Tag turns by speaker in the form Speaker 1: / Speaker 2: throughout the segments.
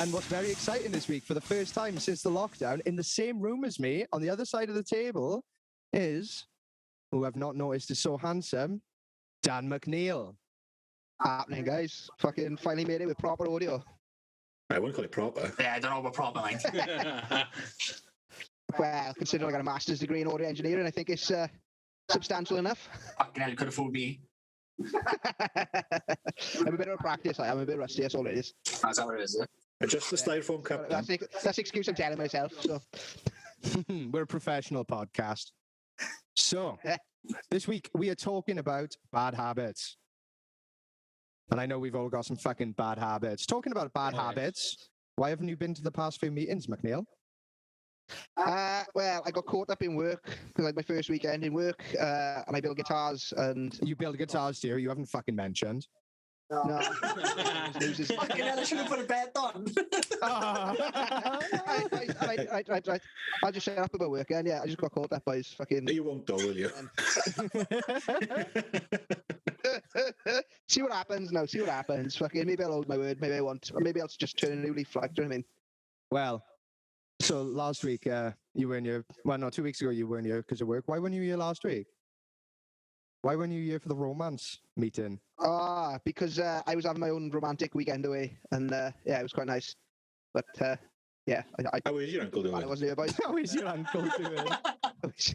Speaker 1: And what's very exciting this week, for the first time since the lockdown, in the same room as me, on the other side of the table, is, who I've not noticed is so handsome, Dan McNeil.
Speaker 2: Happening, guys. Fucking finally made it with proper audio.
Speaker 3: I wouldn't call it proper.
Speaker 4: Yeah, I don't know about proper, mate.
Speaker 2: Well, considering I got a master's degree in audio engineering, I think it's substantial enough.
Speaker 4: Fucking hell, you could have fooled me.
Speaker 2: I'm a bit of a practice. I'm a bit rusty. That's all it is.
Speaker 4: That's how it is, is it?
Speaker 3: Adjust the styrofoam cup.
Speaker 2: That's the excuse I'm telling myself. So.
Speaker 1: We're a professional podcast. So, this week we are talking about bad habits. And I know we've all got some fucking bad habits. Talking about bad habits, why haven't you been to the past few meetings, McNeil?
Speaker 2: Well, I got caught up in work because I had my first weekend in work, and I build guitars. And
Speaker 1: You build guitars, dear. You haven't fucking mentioned.
Speaker 2: no,
Speaker 4: Fucking hell, I should have put a bet on.
Speaker 2: right. I'll just shut up about work, and yeah, I just got caught up by his fucking.
Speaker 3: You won't though, will you?
Speaker 2: See what happens now. See what happens. Fucking maybe I'll hold my word. Maybe I won't. Or maybe I'll just turn a new leaf. Like, do you know what I mean?
Speaker 1: Well, so last week you were in your, well, no, 2 weeks ago you weren't here because of work. Why weren't you here last week? Why weren't you here for the romance meeting?
Speaker 2: Because I was having my own romantic weekend away, and yeah, it was quite nice. But yeah,
Speaker 3: How is your uncle
Speaker 2: I
Speaker 3: doing?
Speaker 2: wasn't here, boys.
Speaker 1: How is your uncle doing?
Speaker 2: He's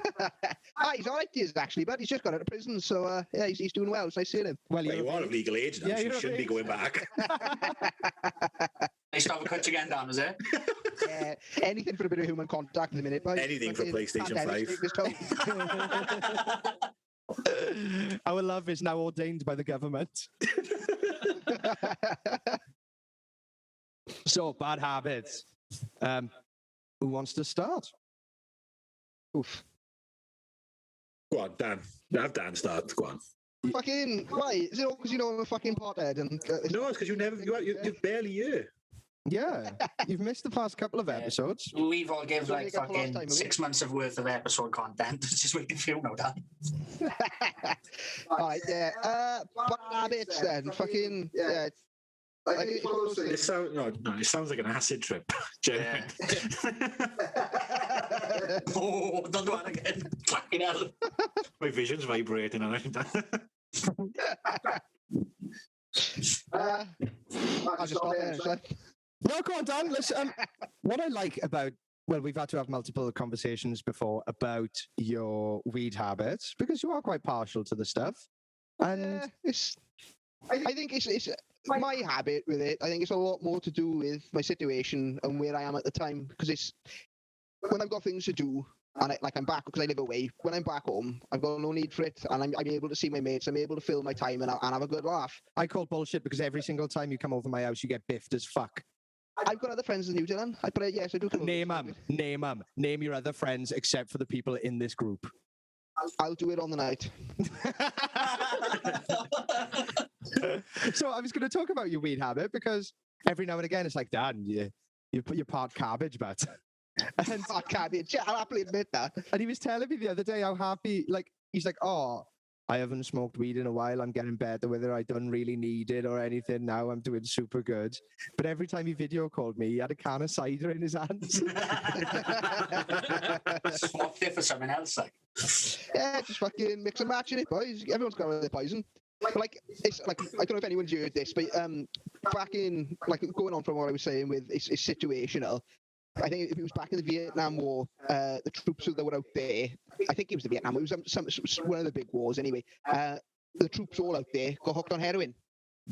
Speaker 2: all right, he is actually, but he's just got out of prison, so yeah, he's doing well. It's nice seeing him.
Speaker 1: Well,
Speaker 3: Well, you are of legal age now,
Speaker 1: Yeah,
Speaker 3: so
Speaker 1: you're
Speaker 3: you
Speaker 1: of
Speaker 3: shouldn't be
Speaker 1: age.
Speaker 3: going back.
Speaker 4: They stop a cut again, Dan, is it?
Speaker 2: Yeah, anything for a bit of human contact in a minute, boys.
Speaker 3: Anything for
Speaker 2: Fucking
Speaker 3: PlayStation
Speaker 2: pandemic's
Speaker 3: 5.
Speaker 2: taking its toll.
Speaker 1: Our love is now ordained by the government. So, bad habits. Who wants to start?
Speaker 2: Oof.
Speaker 3: Go on, Dan. Have Dan start. Go on.
Speaker 2: Fucking, why? Is it all because you know I'm a fucking pothead? And
Speaker 3: No, it's because you're barely here.
Speaker 1: Yeah, you've missed the past couple of episodes.
Speaker 4: We've all give
Speaker 2: Don't
Speaker 4: like
Speaker 2: make up for lost time,
Speaker 4: fucking
Speaker 2: have we?
Speaker 4: 6 months of worth of episode content. It's just waiting for you now, Dan.
Speaker 2: Alright, yeah. Bad habits then. Fucking, yeah. I think it's one of those things.
Speaker 3: It sounds like an acid trip. Genuine.
Speaker 4: Oh, don't do that again. Fucking hell.
Speaker 3: My vision's vibrating and everything.
Speaker 2: I'll just stop there. So.
Speaker 1: No, go on, Dan. Listen, what I like about, well, we've had to have multiple conversations before about your weed habits because you are quite partial to the stuff. And
Speaker 2: I think it's my habit with it. I think it's a lot more to do with my situation and where I am at the time. Because it's when I've got things to do and I'm back because I live away. When I'm back home, I've got no need for it, and I'm able to see my mates. I'm able to fill my time and have a good laugh.
Speaker 1: I call bullshit because every single time you come over my house, you get biffed as fuck.
Speaker 2: I've got other friends in New Zealand. Yes, I do.
Speaker 1: Name them. Name your other friends except for the people in this group.
Speaker 2: I'll do it on the night.
Speaker 1: So I was going to talk about your weed habit because every now and again it's like, Dan, you put your part cabbage, but and
Speaker 2: I can't be. I'll happily admit that.
Speaker 1: And he was telling me the other day how happy, like, he's like, oh, I haven't smoked weed in a while. I'm getting better with it. I don't really need it or anything now. I'm doing super good. But every time he video called me, he had a can of cider in his hands.
Speaker 4: Swapped it for something else, like.
Speaker 2: Yeah, just fucking mix and match in it, boys. Everyone's got their poison. But like, it's like, I don't know if anyone's heard this, but back in, like, going on from what I was saying with it's situational. I think if it was back in the Vietnam War, the troops that were out there, I think it was the Vietnam War, it was one of the big wars anyway, the troops all out there got hooked on heroin.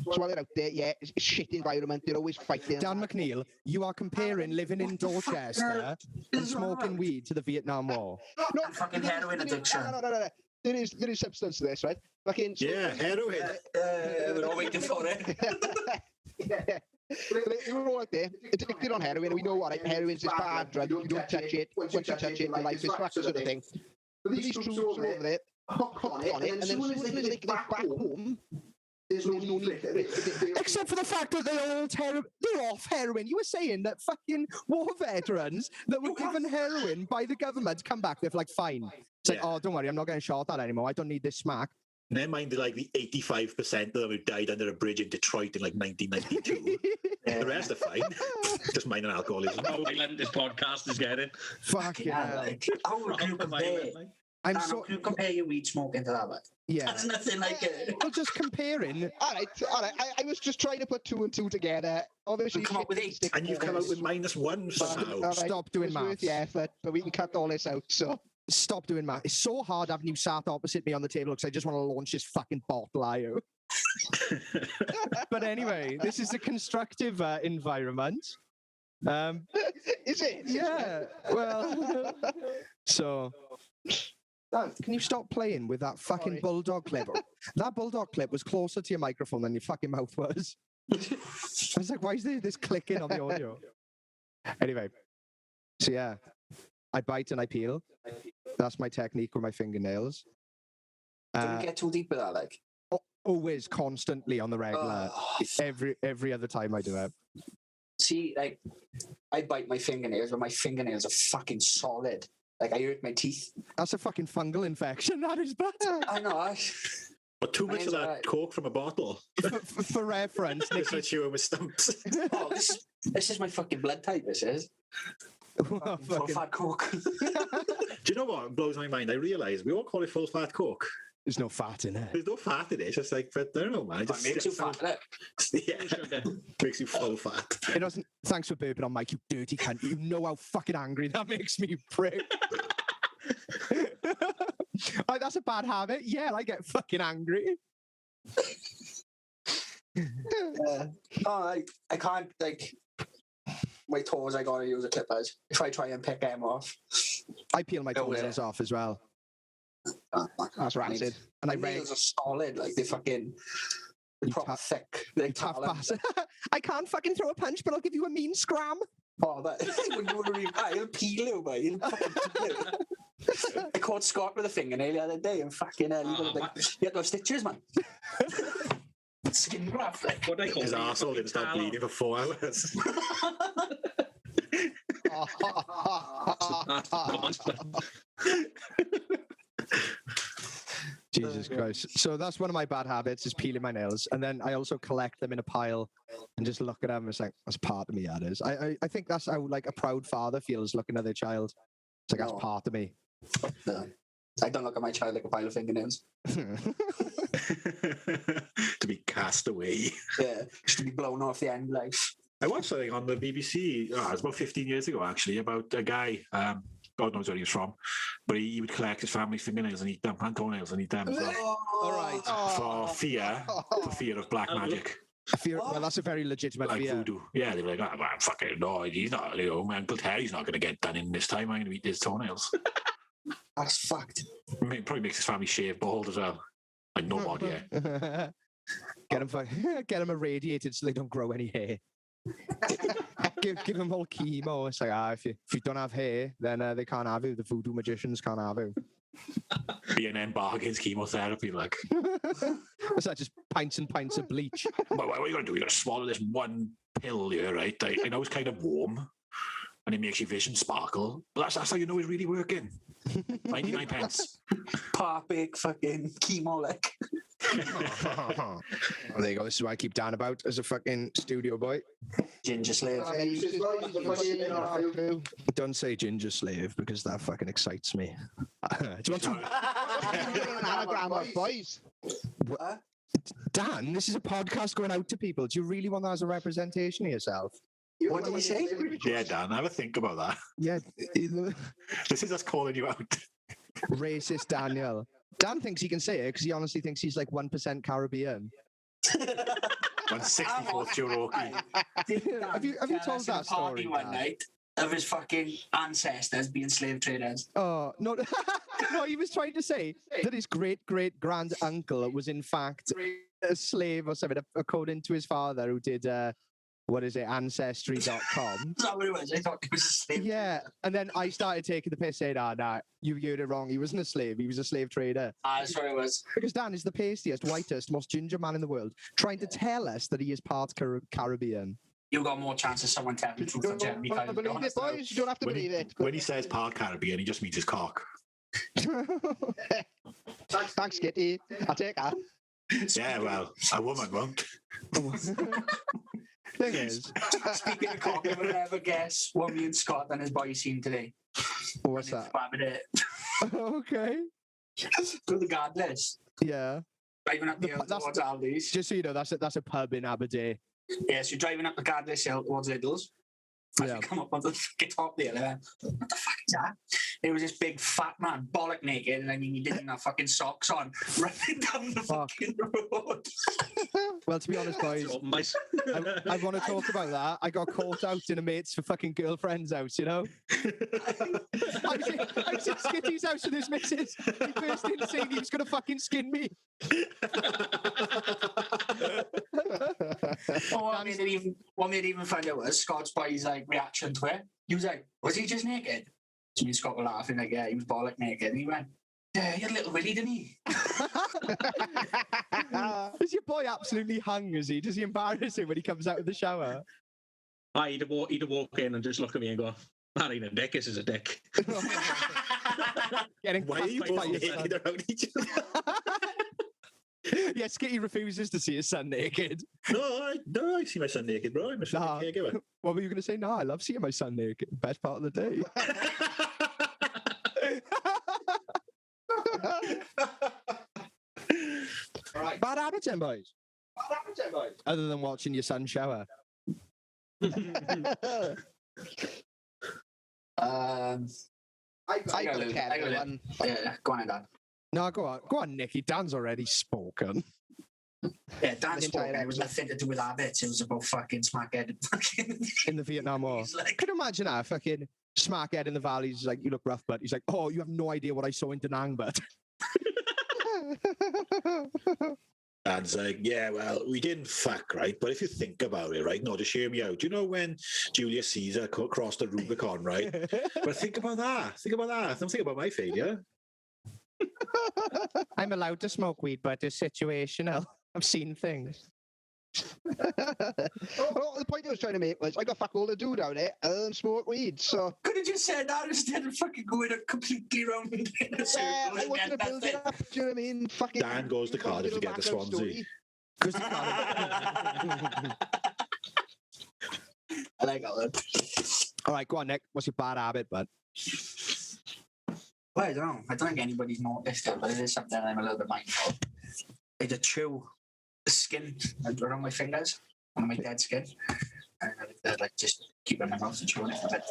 Speaker 2: So while they're out there, yeah, it's a shit environment, they're always fighting.
Speaker 1: Dan McNeil, you are comparing living in Dorchester and smoking weed to the Vietnam War.
Speaker 2: No,
Speaker 4: Fucking heroin addiction.
Speaker 2: No. There is substance to this, right? Fucking,
Speaker 3: Yeah, heroin.
Speaker 4: We're all waiting for it.
Speaker 2: yeah. They were all out there, addicted on heroin. We know what, right? Heroin's this bad drug. You don't touch it. Once you touch it, your life is fucked, sort of thing. But these troops are over there, hooked on it, and then as soon as they get back home, there's no need for it.
Speaker 1: Except for the fact that they're off heroin. You were saying that fucking war veterans that were given heroin by the government come back, they're like, fine. It's like, oh, don't worry, I'm not getting shot at anymore. I don't need this smack.
Speaker 3: Never mind like the 85% of them who died under a bridge in Detroit in like 1992. The rest are fine. Just minor alcoholism.
Speaker 5: How violent this podcast is getting.
Speaker 1: Fucking
Speaker 4: Yeah,
Speaker 1: hell.
Speaker 4: like, how would you
Speaker 5: Proper
Speaker 4: compare?
Speaker 5: violent, like.
Speaker 1: I'm
Speaker 4: Dan,
Speaker 1: so
Speaker 4: how can you compare your weed smoking to that? Like?
Speaker 1: yeah.
Speaker 4: That's nothing like it.
Speaker 1: Well, just comparing.
Speaker 2: All right. I was just trying to put two and two together. Obviously,
Speaker 4: You come up with 8.
Speaker 3: And you've come out with -1 somehow.
Speaker 2: All right,
Speaker 1: Stop doing
Speaker 2: it was worth
Speaker 1: maths.
Speaker 2: the effort, but we can cut all this out. So
Speaker 1: Stop doing math. It's so hard having you sat opposite me on the table because I just want to launch this fucking bottle at you. But anyway, this is a constructive environment.
Speaker 2: is it?
Speaker 1: Yeah. Well, so. Dan, can you stop playing with that fucking
Speaker 2: Sorry.
Speaker 1: bulldog clip? That bulldog clip was closer to your microphone than your fucking mouth was. I was like, why is there this clicking on the audio? Anyway, so yeah, I bite and I peel. That's my technique with my fingernails.
Speaker 4: Don't get too deep with that, like.
Speaker 1: Always, constantly, on the regular.
Speaker 4: Oh,
Speaker 1: Every other time I do it.
Speaker 4: see, like, I bite my fingernails, but my fingernails are fucking solid. Like, I hurt my teeth.
Speaker 1: That's a fucking fungal infection. That is bad.
Speaker 4: I know.
Speaker 3: But too much of that
Speaker 4: Right.
Speaker 3: coke from a bottle.
Speaker 1: For reference,
Speaker 3: It's like chewing with stumps.
Speaker 4: Oh, this is my fucking blood type, this is. Full
Speaker 1: fucking,
Speaker 4: fat coke.
Speaker 3: Do you know what blows my mind? I realise we all call it full fat coke.
Speaker 1: there's no fat in it.
Speaker 3: There's no fat in it. It's just like, but I don't know, man. It
Speaker 4: It
Speaker 3: just
Speaker 4: makes you
Speaker 3: sounds-
Speaker 4: fat, look.
Speaker 3: Yeah, makes you full fat.
Speaker 1: It doesn't. Thanks for burping on Mike, you dirty cunt. You know how fucking angry that makes me, prick. Like, that's a bad habit. Yeah, I get fucking angry.
Speaker 4: Oh, I can't, like, my toes, I gotta use a clippers. If I try and pick them off.
Speaker 1: I peel my
Speaker 4: Oh, yeah.
Speaker 1: toenails off as well.
Speaker 2: That's rancid.
Speaker 1: And I
Speaker 4: My nails are solid, like, they're fucking
Speaker 1: You
Speaker 4: proper
Speaker 1: tap-
Speaker 4: thick. They're
Speaker 1: tough
Speaker 4: talent.
Speaker 1: bastard. I can't fucking throw a punch, but I'll give you a mean scram.
Speaker 4: Oh, that when you want to he'll peel you, mate. He'll fucking peel you. I caught Scott with a fingernail the other day, and fucking hell, you got like, you had to have stitches, man. Skin graft, like.
Speaker 5: What do they call
Speaker 3: His
Speaker 5: it?
Speaker 3: arsehole didn't stop bleeding for 4 hours.
Speaker 1: Jesus Christ. So that's one of my bad habits, is peeling my nails. And then I also collect them in a pile and just look at them. It's like, that's part of me, that is. I think that's how, like, a proud father feels looking at their child. It's like, that's
Speaker 4: No.
Speaker 1: part of me.
Speaker 4: No. I don't look at my child like a pile of fingernails.
Speaker 3: To be cast away.
Speaker 4: Yeah, just to be blown off the end, like.
Speaker 3: I watched something on the BBC, it was about 15 years ago actually, about a guy, God knows where he was from, but he would collect his family's fingernails and eat them, and toenails and eat them as well,
Speaker 1: All right.
Speaker 3: for fear of black magic,
Speaker 1: Well, that's a very legitimate
Speaker 3: like
Speaker 1: fear.
Speaker 3: voodoo. Yeah, they were like, oh, man, fucking no, he's not, you know, my Uncle Terry's not going to get done in this time, I'm going to eat his toenails.
Speaker 4: That's fucked.
Speaker 3: Probably makes his family shave bald as well. Like nobody, yeah.
Speaker 1: Get them irradiated so they don't grow any hair. give them all chemo. It's like, if you don't have hair, then they can't have you. The voodoo magicians can't have you.
Speaker 3: B&M bargains chemotherapy, like.
Speaker 1: Is that just pints and pints of bleach?
Speaker 3: Well, what are you going to do? You're going to swallow this one pill here, right? I know it's kind of warm and it makes your vision sparkle, but that's how you know it's really working. 99 pence.
Speaker 4: Perfect fucking chemo, like.
Speaker 1: Well, there you go. This is what I keep down about as a fucking studio boy.
Speaker 4: Ginger slave.
Speaker 1: Don't say ginger slave because that fucking excites me. Do you want to?
Speaker 2: An anagram of boys.
Speaker 1: Dan, this is a podcast going out to people. Do you really want that as a representation of yourself?
Speaker 4: What did you say?
Speaker 3: Yeah, Dan, have a think about that.
Speaker 1: Yeah.
Speaker 3: This is us calling you out.
Speaker 1: Racist Daniel. Dan thinks he can say it because he honestly thinks he's like 1% Caribbean.
Speaker 3: 164th Cherokee.
Speaker 1: Have you told that story,
Speaker 4: one
Speaker 1: Dan?
Speaker 4: night of his fucking ancestors being slave traders.
Speaker 1: Oh, no. No, he was trying to say that his great-great-grand uncle was in fact a slave or something, according to his father, who did, Ancestry.com.
Speaker 4: Is that what it was? I thought he was a slave.
Speaker 1: Yeah, and then I started taking the piss, saying, nah, you heard it wrong. He wasn't a slave. He was a slave trader.
Speaker 4: That's what it was.
Speaker 1: Because Dan is the pastiest, whitest, most ginger man in the world, trying to tell us that he is part Caribbean.
Speaker 4: You got more chance of someone telling the
Speaker 2: You
Speaker 4: truth
Speaker 2: don't
Speaker 4: than Jeremy.
Speaker 2: have to believe it, boys. You don't have to
Speaker 3: When
Speaker 2: believe
Speaker 3: he,
Speaker 2: it.
Speaker 3: when he says part Caribbean, he just means his cock.
Speaker 2: Thanks, Kitty. I'll take that.
Speaker 3: Yeah, well, a woman won't.
Speaker 1: Thing is,
Speaker 4: Speaking of cock, I will never guess what me and Scott and his boy seen today.
Speaker 1: what's that? Okay.
Speaker 4: Through the guardless.
Speaker 1: Yeah.
Speaker 4: Driving up the hill
Speaker 1: That's
Speaker 4: towards Aldi's.
Speaker 1: Just so you know, that's a pub in Aberdeen.
Speaker 4: Yes, you're driving up the guardless hill towards Lidl's. As
Speaker 1: Yeah.
Speaker 4: you come up on the fucking top there, I went, what the fuck is that? It was this big fat man, bollock naked, and I mean, he didn't have fucking socks on, running down the
Speaker 1: Fuck.
Speaker 4: fucking road.
Speaker 1: Well, to be honest, boys, I want to talk about that. I got caught out in a mate's fucking girlfriend's house, you know? I was in Skitty's house with his missus. He burst in saying he was going to fucking skin me.
Speaker 4: What made it even funnier was Scott's boy's like reaction to it. He was like, was he just naked? So me and Scott were laughing like, yeah, he was bollock naked. And he went, yeah, he had a little willy, didn't he?
Speaker 1: Is your boy absolutely hung, is he? Does he embarrass him when he comes out of the shower?
Speaker 5: He'd walk in and just look at me and go, that ain't a dick, this is a dick.
Speaker 1: Getting
Speaker 6: Why are you
Speaker 1: cracked by
Speaker 6: both
Speaker 1: your son.
Speaker 6: naked around each other?
Speaker 1: Yeah, Skitty refuses to see his son naked.
Speaker 6: No, I see my son naked, bro. I'm a
Speaker 1: Nah.
Speaker 6: fucking caregiver.
Speaker 1: What were you going to say? No, I love seeing my son naked. Best part of the day.
Speaker 2: All right.
Speaker 1: Bad habits, then, boys. Other than watching your son shower.
Speaker 2: I
Speaker 4: I
Speaker 2: got
Speaker 4: got
Speaker 2: a
Speaker 4: it.
Speaker 2: terrible one.
Speaker 4: Yeah, go on and Dan.
Speaker 1: No, go on, Nicky. Dan's already spoken.
Speaker 4: Yeah, Dan
Speaker 2: The
Speaker 4: spoke,
Speaker 2: entire
Speaker 4: and it was
Speaker 2: episode.
Speaker 4: nothing to do with habits. It was about fucking smackhead.
Speaker 1: In the Vietnam War.
Speaker 4: He's like,
Speaker 1: Can you imagine that? Fucking smackhead in the valley. He's like, you look rough, but he's like, oh, you have no idea what I saw in Da Nang, but.
Speaker 6: Dad's like, yeah, well, we didn't fuck, right? But if you think about it, right? No, just hear me out. Do you know when Julius Caesar crossed the Rubicon, right? But think about that. Don't think about my failure.
Speaker 1: I'm allowed to smoke weed, but it's situational. I've seen things.
Speaker 2: Well, the point I was trying to make was I got fuck all to do down there and smoke weed. So
Speaker 4: could have just said that instead of fucking going completely round in a circle.
Speaker 2: I
Speaker 4: and
Speaker 2: wanted to
Speaker 4: get
Speaker 2: build it
Speaker 4: nothing.
Speaker 2: up. Do you know what I mean? Fucking
Speaker 6: Dan goes to Cardiff to get the
Speaker 2: background
Speaker 6: Swansea.
Speaker 2: story.
Speaker 4: I like that one.
Speaker 1: All right, go on, Nick. What's your bad habit, bud?
Speaker 4: Well, I don't know. I don't think anybody's noticed it, but it is something I'm a little bit mindful of. I just chew the skin around my fingers on my dead skin. And I like just keep it in my mouth and chew it for a bit.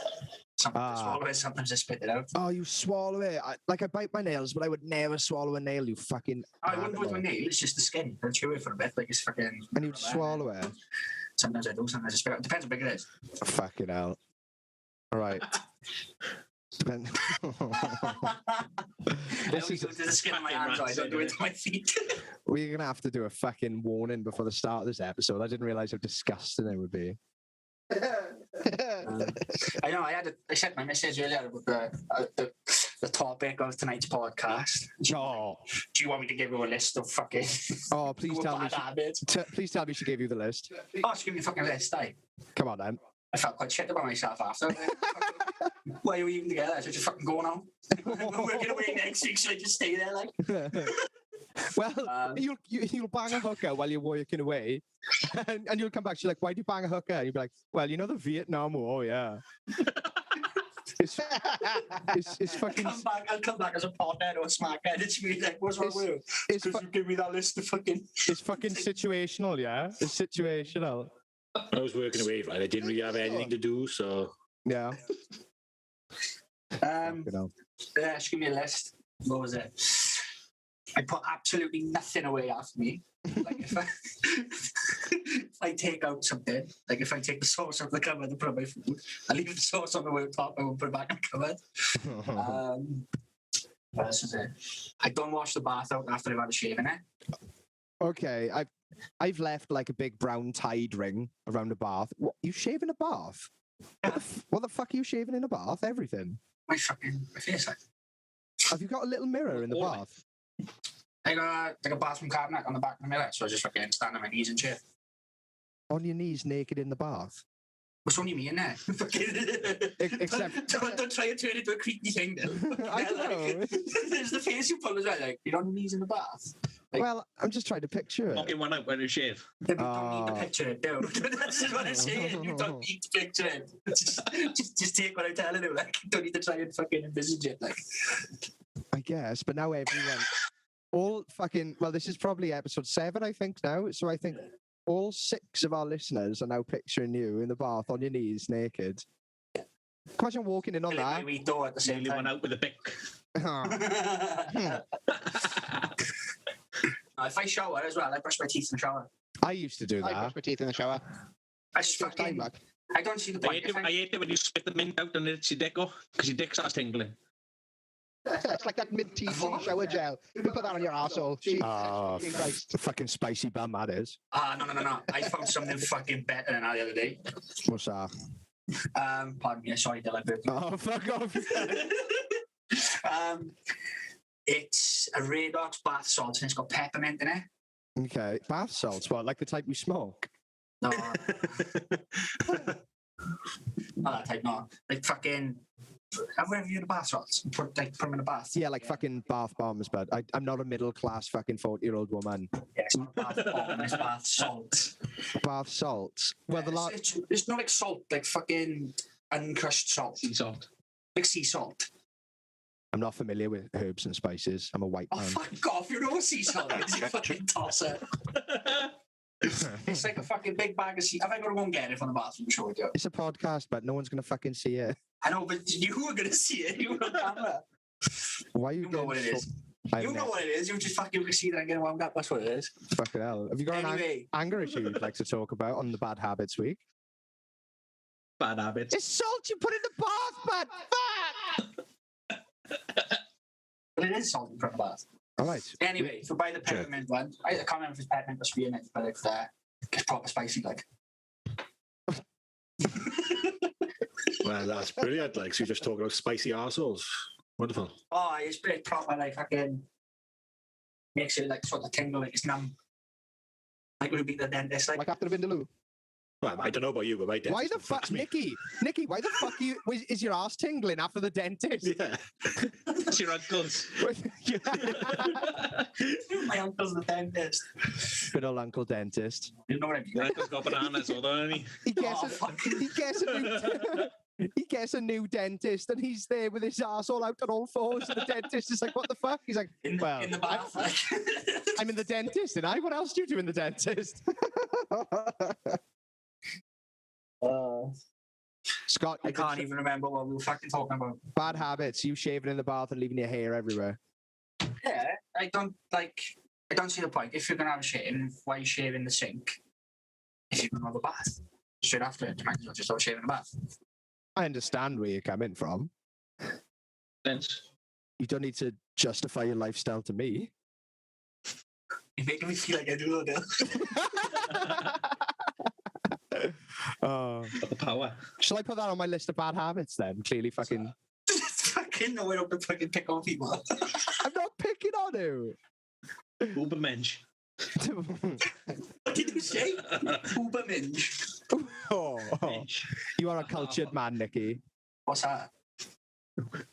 Speaker 4: Sometimes I swallow it, sometimes I spit it out.
Speaker 1: Oh, you swallow it. I bite my nails, but I would never swallow a nail, you fucking
Speaker 4: I wouldn't with my
Speaker 1: animal.
Speaker 4: nail, it's just the skin. I chew it for a bit, like it's fucking.
Speaker 1: And you'd swallow it.
Speaker 4: Sometimes I do, sometimes I spit it out. Depends how big it is.
Speaker 1: Fucking hell. All right. Depend-
Speaker 4: I
Speaker 1: This
Speaker 4: only
Speaker 1: is
Speaker 4: do it to the skin of my hands, I don't do it to my feet.
Speaker 1: We're gonna have to do a fucking warning before the start of this episode. I didn't realize how disgusting it would be.
Speaker 4: I know. I sent my message earlier about the topic of tonight's podcast.
Speaker 1: Oh,
Speaker 4: Do you want me to give you a list of fucking
Speaker 1: oh, please tell me.
Speaker 4: bad habits?
Speaker 1: Please tell me she gave you the list.
Speaker 4: Oh, she gave me a fucking list.
Speaker 1: Come on, then.
Speaker 4: I felt quite shit about myself after. Why are we even together? So just fucking go now. We're working away next week, so I just stay there like.
Speaker 1: Well, you'll bang a hooker while you're working away, and you'll come back. She's like, "Why do you bang a hooker?" And you'll be like, "Well, you know the Vietnam War, yeah." It's fucking.
Speaker 4: I'll come back as a pothead or a smackhead. It's me like, what's wrong with you?
Speaker 1: It's,
Speaker 4: Because you give me that list of fucking.
Speaker 1: it's fucking situational, yeah. It's situational.
Speaker 6: I was working away, right? I didn't really have anything to do, so
Speaker 1: Yeah. You know.
Speaker 4: Yeah, she gave me a list. What was it? I put absolutely nothing away after me. Like if I take out something, like if I take the sauce out of the cupboard and put it on my food, I leave the sauce on the worktop, I won't put it back in the cupboard. What else is it? I don't wash the bath out after I've had a shave in it.
Speaker 1: Okay, I've left like a big brown tide ring around the bath. What, you shaving a bath? What the fuck are you shaving in a bath? Everything.
Speaker 4: My face. Like.
Speaker 1: Have you got a little mirror in the
Speaker 5: All
Speaker 1: bath?
Speaker 4: I got like a bathroom cabinet on the back of the mirror, so I just fucking stand on my knees and shit.
Speaker 1: On your knees, naked in the bath.
Speaker 4: What's only me in there?
Speaker 1: Except-
Speaker 4: don't try and turn it into a creepy thing. Then.
Speaker 1: I don't know.
Speaker 4: There's the face you pull as well. Like you're on your knees in the bath.
Speaker 1: Well, I'm just trying to picture it.
Speaker 5: Knocking one out when you shave.
Speaker 4: Yeah, but you don't need to picture it, do That's what I'm saying. You don't need to picture it. Just take what I'm telling you. Like, you don't need to try and fucking envisage it. Like,
Speaker 1: I guess, but now everyone, all fucking, well, this is probably episode 7, I think now. So I think all 6 of our listeners are now picturing you in the bath on your knees, naked. Imagine walking in on that.
Speaker 4: we do at the same
Speaker 5: Nearly
Speaker 4: time.
Speaker 5: one out with a pick.
Speaker 4: If I shower as well, I brush my teeth in the shower.
Speaker 1: I used to do
Speaker 2: I
Speaker 1: that.
Speaker 2: brush my teeth in the shower.
Speaker 4: I just
Speaker 2: First time,
Speaker 4: fucking,
Speaker 2: like.
Speaker 4: I don't see the
Speaker 5: I
Speaker 4: point.
Speaker 5: hate it when you spit the mint out and it's your dick off because your dick starts tingling.
Speaker 2: It's like that mid-TC shower gel. You put that on your arsehole.
Speaker 1: Oh,
Speaker 2: Jesus Christ.
Speaker 1: fucking spicy bum that is.
Speaker 4: No. I found something fucking better than that the other day.
Speaker 1: What's that?
Speaker 4: Pardon me, sorry, Dylan. I burped.
Speaker 1: Oh, fuck off.
Speaker 4: It's a Redox bath salt and it's got peppermint in it.
Speaker 1: Okay. Bath salts, what? Like the type you smoke?
Speaker 4: No, not that type, no. Like fucking, have we ever used a bath salts? Put them in a bath.
Speaker 1: Yeah, like fucking bath bombs, but I'm not a middle-class fucking 40-year-old woman.
Speaker 4: Yeah, it's not bath bomb, it's bath salt.
Speaker 1: Bath salts. Well, the
Speaker 4: It's not like salt, like fucking uncrushed salt.
Speaker 5: Sea salt.
Speaker 4: Like sea salt.
Speaker 1: I'm not familiar with herbs and spices. I'm a white
Speaker 4: Oh,
Speaker 1: man.
Speaker 4: fuck off, you know what sea salt is, you fucking tosser. It's like a fucking big bag of sea. Have I got to go and get it from the bathroom? Sure we do.
Speaker 1: It's a podcast, but no one's going to fucking see it.
Speaker 4: I know, but you were going to see it. You were on camera.
Speaker 1: Why are you
Speaker 4: You know what it is. You know what it is. You just fucking see that I'm getting wound up. That's what it is.
Speaker 1: Fucking hell. Have you got an
Speaker 4: Anyway,
Speaker 1: anger issue you'd like to talk about on the Bad Habits Week?
Speaker 5: Bad habits.
Speaker 1: It's salt you put in the bath, bud! Fuck!
Speaker 4: but it is salt in front of bath.
Speaker 1: All right.
Speaker 4: Anyway, so buy the peppermint one. I can't remember if it's peppermint or spearmint, but it's proper spicy, like.
Speaker 6: Well, that's brilliant. Like, so you're just talking about spicy arseholes. Wonderful.
Speaker 4: Oh, it's proper, like, fucking makes it, like, sort of tingle, like it's numb. Like, we'll be the dentist, like.
Speaker 2: Like after the Vindaloo.
Speaker 6: Well, I don't know about you, but my dentist
Speaker 1: Why the fuck,
Speaker 6: fucks me.
Speaker 1: Nicky, why the fuck is your ass tingling after the dentist?
Speaker 6: Yeah.
Speaker 5: That's your uncle's.
Speaker 4: My uncle's the dentist.
Speaker 1: Good old uncle dentist.
Speaker 4: You know what I mean?
Speaker 5: Your uncle's got bananas, or don't he?
Speaker 1: He gets,
Speaker 4: Oh, fuck.
Speaker 1: he gets a new dentist and he's there with his ass all out on all fours and the dentist is like, what the fuck? He's like,
Speaker 4: In the bath, like.
Speaker 1: I'm in the dentist and what else do you do in the dentist? Scott,
Speaker 4: I can't even remember what we were fucking talking about.
Speaker 1: bad habits, you shaving in the bath and leaving your hair everywhere.
Speaker 4: Yeah, I don't see the point. If you're gonna have a shave, why are you shaving the sink? If you're gonna have a bath straight after it, you might as well just have a shave in the bath.
Speaker 1: I understand where you're coming from.
Speaker 5: Sense.
Speaker 1: You don't need to justify your lifestyle to me.
Speaker 4: You're making me feel like I do know.
Speaker 1: Oh.
Speaker 5: Got the power.
Speaker 1: Shall I put that on my list of bad habits then? Clearly fucking...
Speaker 4: Fucking nowhere up to fucking pick on people.
Speaker 1: I'm not picking on you.
Speaker 5: Uber Minge.
Speaker 4: What did you say? Uber Minge.
Speaker 1: Oh,
Speaker 5: Minge.
Speaker 1: you are a cultured man, Nicky.
Speaker 4: What's that?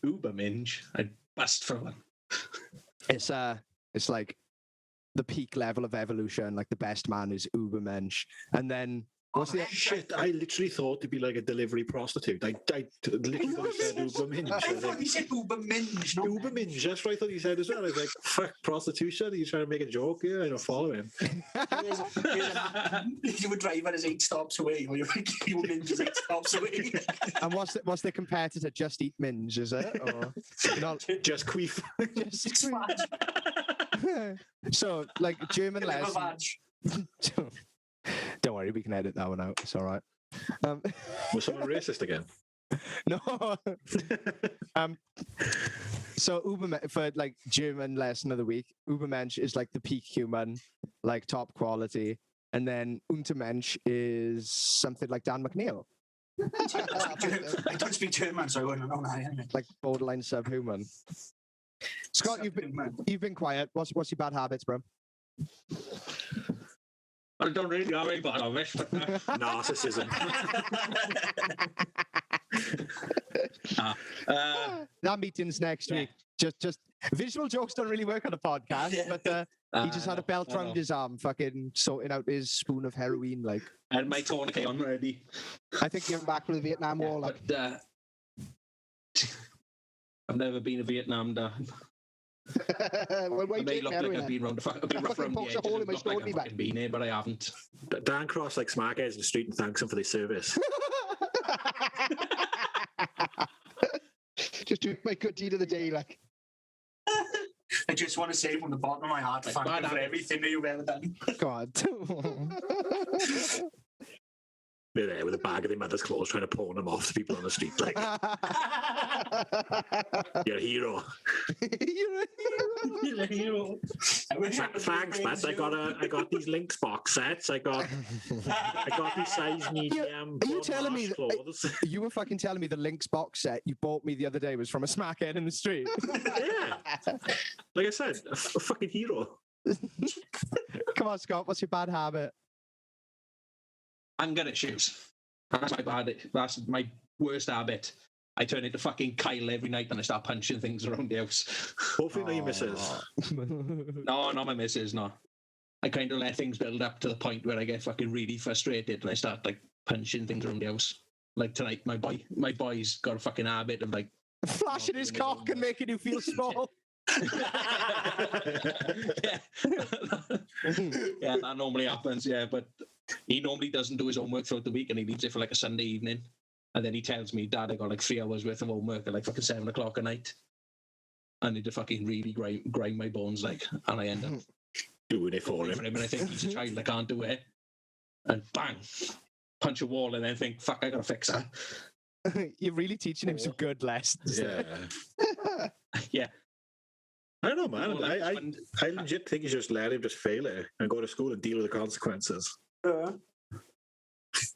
Speaker 5: Uber Minge. I'd bust for one.
Speaker 1: It's like the peak level of evolution. Like the best man is Ubermensch, and then what's the
Speaker 6: Shit, I literally thought it'd be like a delivery prostitute. I literally thought you said Uber Minge.
Speaker 4: I thought you said Uber Minge. Not
Speaker 6: Uber Minge, that's what I thought you said as well. I was like, fuck prostitution, are you trying to make a joke here? I don't follow him.
Speaker 4: You were driving as 8 stops away, or you were Minge is 8 stops away.
Speaker 1: and what's the competitor? Just Eat Minge, is it? Or not?
Speaker 6: Just queef.
Speaker 1: Just so like German lesson. Don't worry, we can edit that one out. It's all right.
Speaker 6: Was someone racist again?
Speaker 1: No. So for like German lesson of the week, Ubermensch is like the peak human, like top quality, and then Untermensch is something like Dan McNeil,
Speaker 4: I don't speak German, so I wouldn't know that. Anyway.
Speaker 1: like borderline subhuman. Scott, you've been quiet. What's your bad habits, bro?
Speaker 5: I don't really have any bad habits, but
Speaker 6: Narcissism.
Speaker 1: That meeting's next week. Just visual jokes don't really work on a podcast, but he just had a belt round his arm, fucking sorting out his spoon of heroin. Like,
Speaker 5: and my tourniquet on ready.
Speaker 2: I think you're back from the Vietnam War. Like,
Speaker 5: But I've never been to Vietnam, Dan.
Speaker 2: well, why
Speaker 5: I may
Speaker 2: take
Speaker 5: look
Speaker 2: me
Speaker 5: like
Speaker 2: anyway,
Speaker 5: I've been round the fucking
Speaker 2: pokes a hole in my story,
Speaker 5: I've
Speaker 2: back.
Speaker 5: fucking been here, but I haven't.
Speaker 6: Dan Cross like smackheads in the street and thanks them for their service.
Speaker 2: Just do my good deed of the day, like.
Speaker 4: I just want to say from the bottom of my heart,
Speaker 5: Like,
Speaker 4: thank
Speaker 5: bad
Speaker 4: you for
Speaker 5: habits.
Speaker 4: everything that you've ever done.
Speaker 1: God.
Speaker 6: They're there with a bag of their mother's clothes trying to pawn them off to people on the street. Like, you're a hero.
Speaker 1: You're a hero.
Speaker 4: I wish I could
Speaker 6: Thanks,
Speaker 4: praise
Speaker 6: man. I got these Lynx box sets. I got these size medium.
Speaker 1: Are you telling me that-
Speaker 6: clothes?
Speaker 1: You were fucking telling me the Lynx box set you bought me the other day was from a smackhead in the street.
Speaker 6: Yeah. Like I said, a fucking hero.
Speaker 1: Come on, Scott. What's your bad habit?
Speaker 5: Anger issues. That's my worst habit. I turn into fucking Kyle every night and I start punching things around the house.
Speaker 6: Hopefully not your missus.
Speaker 5: No, not my missus, no. I kind of let things build up to the point where I get fucking really frustrated and I start like punching things around the house. Like tonight, my boy's got a fucking habit of like
Speaker 1: Flashing his cock and making you feel small.
Speaker 5: yeah. Yeah, that normally happens, yeah, but he normally doesn't do his homework throughout the week and he leaves it for like a Sunday evening. And then he tells me, Dad, I got like 3 hours worth of homework at like fucking 7 o'clock at night. I need to fucking really grind my bones, like, and I end up
Speaker 6: Doing it for
Speaker 5: going for
Speaker 6: him.
Speaker 5: him and I think he's a child, I can't do it. And bang, punch a wall and then think, fuck, I gotta fix that.
Speaker 1: You're really teaching him some good lessons.
Speaker 6: Yeah.
Speaker 5: Yeah.
Speaker 6: I don't know, man.
Speaker 5: Well, that's when-
Speaker 6: I legit think you should just let him just fail it and go to school and deal with the consequences.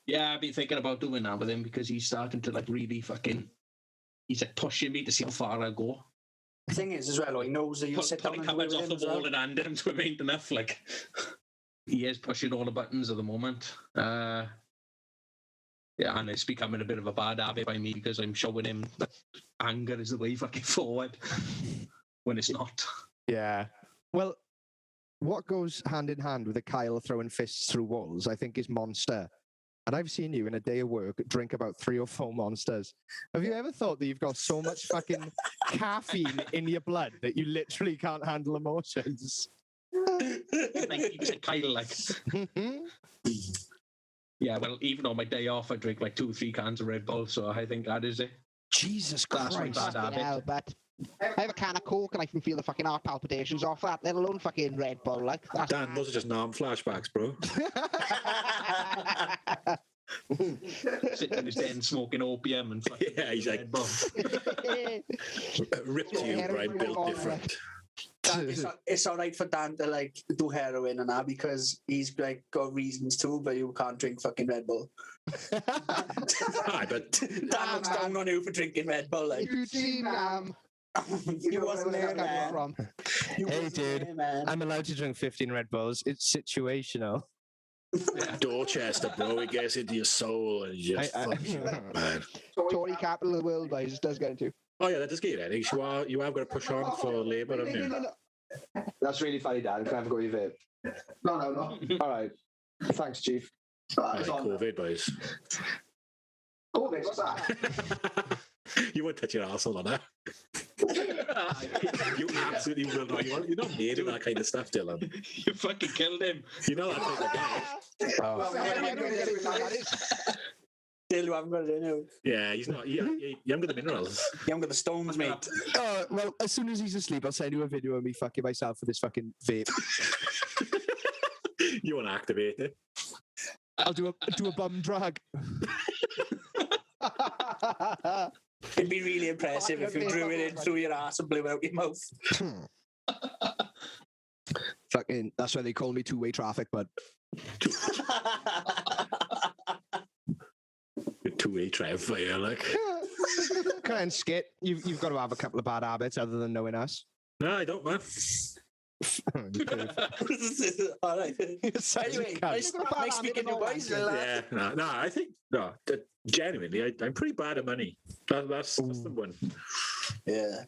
Speaker 5: Yeah, I've been thinking about doing that with him because he's starting to like really fucking. He's like pushing me to see how far I'll go.
Speaker 4: The thing is, as well, he knows that you sit down
Speaker 5: Pulling
Speaker 4: and do it
Speaker 5: cupboards
Speaker 4: with
Speaker 5: off
Speaker 4: him
Speaker 5: the
Speaker 4: as well.
Speaker 5: wall and handing him to him ain't enough. Like he is pushing all the buttons at the moment. Yeah, and it's becoming a bit of a bad habit by me because I'm showing him that anger is the way fucking forward when it's not.
Speaker 1: Yeah. Well, what goes hand in hand with a Kyle throwing fists through walls, I think, is Monster. And I've seen you in a day of work drink about 3 or 4 Monsters. Have you ever thought that you've got so much fucking caffeine in your blood that you literally can't handle emotions?
Speaker 5: 90% Kyle, like. Yeah, well, even on my day off, I drink like 2 or 3 cans of Red Bull, so I think that is it.
Speaker 1: Jesus
Speaker 5: That's my
Speaker 1: Christ.
Speaker 5: bad habit.
Speaker 2: Yeah, but I have a can of Coke and I can feel the fucking heart palpitations off that, let alone fucking Red Bull. Like, that's
Speaker 6: Dan, those are just numb flashbacks, bro.
Speaker 5: Sitting in his den smoking opium and fucking
Speaker 6: Yeah, he's like-
Speaker 5: Red Bull.
Speaker 6: Ripped to you, Brian, built different.
Speaker 4: It's all right for Dan to like do heroin and that because he's like got reasons to, but you can't drink fucking Red Bull.
Speaker 6: Aye, but
Speaker 4: Dan looks down on you for drinking Red Bull. Like
Speaker 2: Eugene,
Speaker 4: you wasn't there, man.
Speaker 2: from.
Speaker 4: You
Speaker 1: Hey,
Speaker 4: wasn't
Speaker 1: dude.
Speaker 4: there, man.
Speaker 1: I'm allowed to drink 15 Red Bulls. It's situational.
Speaker 6: Dorchester, bro, it gets into your soul and you just fucks you up, man.
Speaker 2: Tory capital of the world, but it just does get into.
Speaker 6: Oh yeah, that does get it. You have got to push on for Labour, haven't you?
Speaker 1: That's really funny, Dan. Can I have a go at your vape?
Speaker 2: No.
Speaker 1: All right. Thanks, Chief.
Speaker 6: Aye, COVID, boys.
Speaker 2: COVID, what's that?
Speaker 6: You won't touch your arsehole on that. You absolutely will not. You're not made of that kind of stuff, Dylan.
Speaker 5: You fucking killed him.
Speaker 6: You're not that type of guy.
Speaker 4: Still, you haven't got it in you.
Speaker 6: Yeah, he's not. You haven't got the minerals.
Speaker 4: You haven't got the stones, mate.
Speaker 1: Well, as soon as he's asleep, I'll send you a video of me fucking myself with this fucking vape.
Speaker 6: You want to activate it?
Speaker 1: I'll do a bum drag.
Speaker 4: It'd be really impressive if you drew it in through your ass and blew it out your mouth.
Speaker 1: Fucking, that's why they call me two-way traffic, but
Speaker 6: Two-way drive for you, like.
Speaker 1: come on, Skit. You've got to have a couple of bad habits other than knowing us.
Speaker 6: No, I don't, man.
Speaker 4: All right.
Speaker 1: Such a
Speaker 4: Anyway,
Speaker 1: cunt.
Speaker 4: nice speaking to you boys.
Speaker 6: Yeah, no, I think genuinely, I'm pretty bad at money. That's the one.
Speaker 4: Yeah.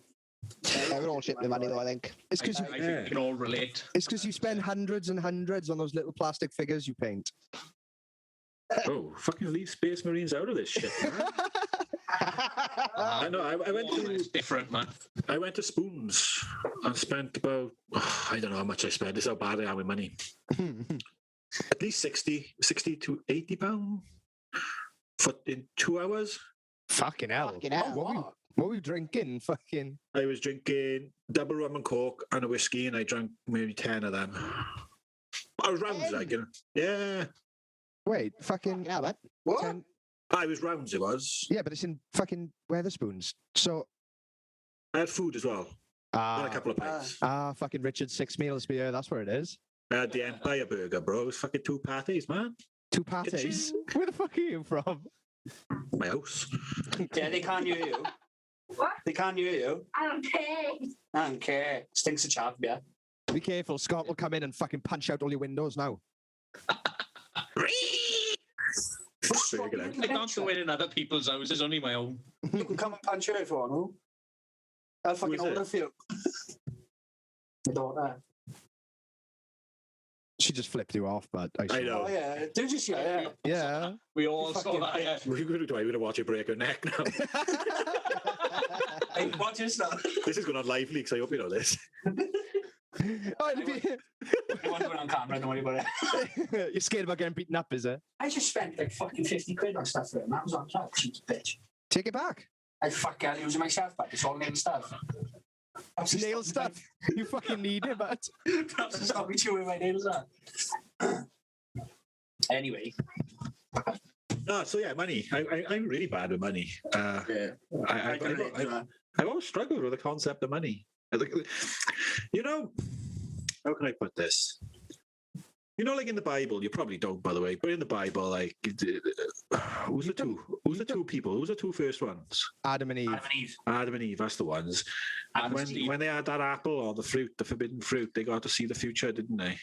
Speaker 2: We're all shit with money, though, I think.
Speaker 1: It's because
Speaker 5: I think we can all relate.
Speaker 1: it's because you spend hundreds and hundreds on those little plastic figures you paint.
Speaker 6: Oh, fucking leave Space Marines out of this shit, man. I know. I went
Speaker 5: It's
Speaker 6: to
Speaker 5: different, man.
Speaker 6: Spoons. I spent about I don't know how much I spent. This is how bad I am with money. At least 60 to £80 for in 2 hours.
Speaker 1: Fucking hell.
Speaker 2: Fucking hell.
Speaker 1: What were you drinking? Fucking.
Speaker 6: I was drinking double rum and coke and a whiskey, and I drank maybe 10 of them. I was rounds, like, you know. Yeah,
Speaker 1: Wait, fucking.
Speaker 2: Fucking hell, man.
Speaker 4: What?
Speaker 1: 10
Speaker 6: I was rounds. It was.
Speaker 1: Yeah, but it's in fucking Weatherspoons. So.
Speaker 6: I had food as well. And a couple of pints.
Speaker 1: Fucking Richard 6 meals beer. That's where it is.
Speaker 6: I had the Empire Burger, bro. It was fucking 2 patties, man.
Speaker 1: 2 patties. Where the fuck are you from?
Speaker 6: My house.
Speaker 4: Yeah, they can't hear you.
Speaker 7: What?
Speaker 4: They can't hear you.
Speaker 7: I don't care.
Speaker 4: I don't care. Stinks of chaff, yeah.
Speaker 1: Be careful. Scott will come in and fucking punch out all your windows now.
Speaker 6: Burger, then.
Speaker 5: I can't go in other people's houses, only my own.
Speaker 4: You can come and punch her if you want to. I'll fucking
Speaker 6: is it?
Speaker 4: order for you. My daughter.
Speaker 1: She just flipped you off, but I
Speaker 6: I know.
Speaker 4: Oh, yeah. Do just, yeah.
Speaker 1: Yeah.
Speaker 5: We all
Speaker 4: You
Speaker 5: saw
Speaker 4: fucking
Speaker 5: that, yeah.
Speaker 6: We're going to watch her break her neck now.
Speaker 4: Hey, watch this now.
Speaker 6: This is going on live leaks. I hope you know this.
Speaker 1: Oh, it'll be...
Speaker 4: You want to go on camera, don't worry about it.
Speaker 1: You're scared about getting beaten up, is it?
Speaker 4: I just spent like fucking 50 quid on stuff for him. That was on top. She's a bitch.
Speaker 1: Take it back.
Speaker 4: I fucking using myself back. It's all nail stuff.
Speaker 1: Nail stuff. You fucking need it, but...
Speaker 4: Perhaps it's not me chewing my nails out. Anyway.
Speaker 6: No, so yeah, money. I'm really bad with money.
Speaker 4: Yeah.
Speaker 6: I've always struggled with the concept of money. You know, how can I put this? You know, like in the Bible, you probably don't, by the way, but in the Bible, like, who's the two first ones?
Speaker 1: Adam and Eve.
Speaker 6: Adam and Eve, that's the ones.
Speaker 4: Adam
Speaker 6: When
Speaker 4: and Steve.
Speaker 6: when they had that apple or the fruit, the forbidden fruit, they got to see the future, didn't they?